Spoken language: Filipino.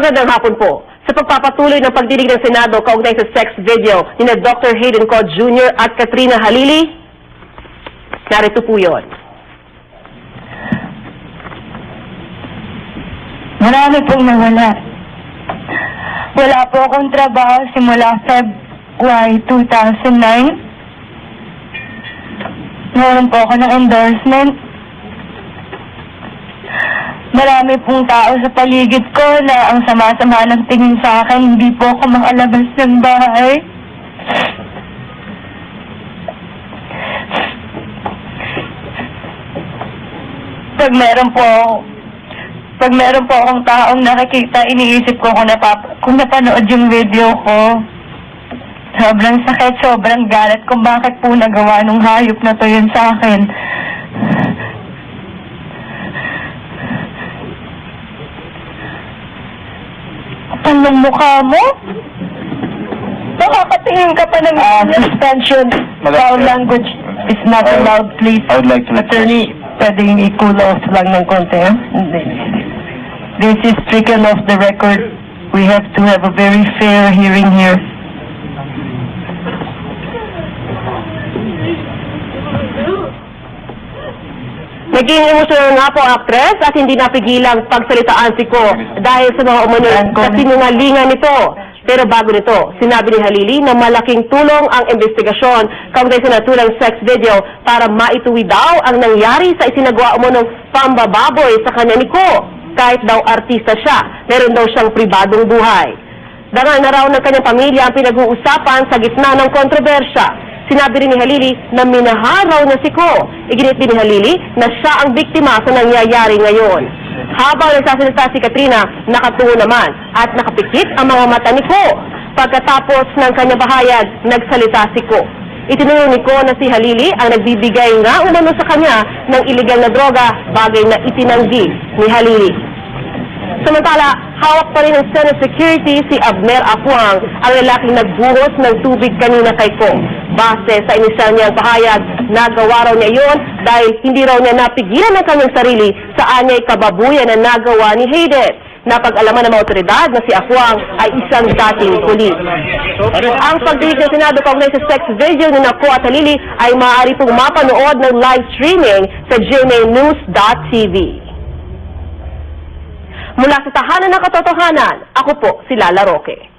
Magandang hapon po. Sa pagpapatuloy ng pagdinig ng Senado kaugnay sa sex video ni na Dr. Hayden Co. Jr. at Katrina Halili, narito po yun. Marami pong nawala. Wala po akong trabaho simula February 2009. Meron po ako ng endorsement. Marami pong tao sa paligid ko na ang sama-sama ng tingin sa akin, hindi po ako makalabas ng bahay. Pag meron po akong taong nakikita, iniisip ko kung napanood yung video ko. Sobrang sakit, sobrang galit kung bakit po nagawa nung hayop na to yun sa akin. Kapal ng mukha mo? Nakakatingin ka pa ng suspension. Foul language is not allowed, please. I would like to Attorney, pwedeng i-cool off lang ng konti, ha? This is stricken off the record. We have to have a very fair hearing here. Naging emosyonal nga po actress at hindi napigilang pagsalitaan si Ko dahil sa mga umunoy kasinungalingan nito. Pero bago nito, sinabi ni Halili na malaking tulong ang investigasyon kaugnay sa naturang sex video para maituwi daw ang nangyari sa isinagawa umunong pambababoy sa kanya ni Ko. Kahit daw artista siya, meron daw siyang pribadong buhay. Dangal na raw ng kanyang pamilya ang pinag-uusapan sa gitna ng kontrobersya. Sinabi rin ni Halili na minaharaw na si Ko. Iginit din ni Halili na siya ang biktima sa nangyayari ngayon. Habang nagsasalita si Katrina, nakatungo naman at nakapikit ang mga mata ni Ko. Pagkatapos ng kanyang bahayag, nagsalita si Ko. Itinulong ni Ko na si Halili ang nagbibigay nga umano sa kanya ng iligal na droga, bagay na itinanggi ni Halili. Samantala, hawak pa rin ng Senate Security si Abner Afuang, ang lalaking nagbuhos ng tubig kanina kay Ko. Base sa inisyal niyang pahayag, nagawa raw niya yun dahil hindi raw niya napigilan ng kanyang sarili sa anyay kababuyan na nagawa ni Hayden. Napag-alaman ng mga otoridad na si Afuang ay isang dating pulis. Ang pagdinig ng Senado kaugnay sa sex video ni Ko at Halili ay maaari pong mapanood ng live streaming sa gmanews.tv. Mula sa tahanan ng katotohanan, ako po si Lala Roque.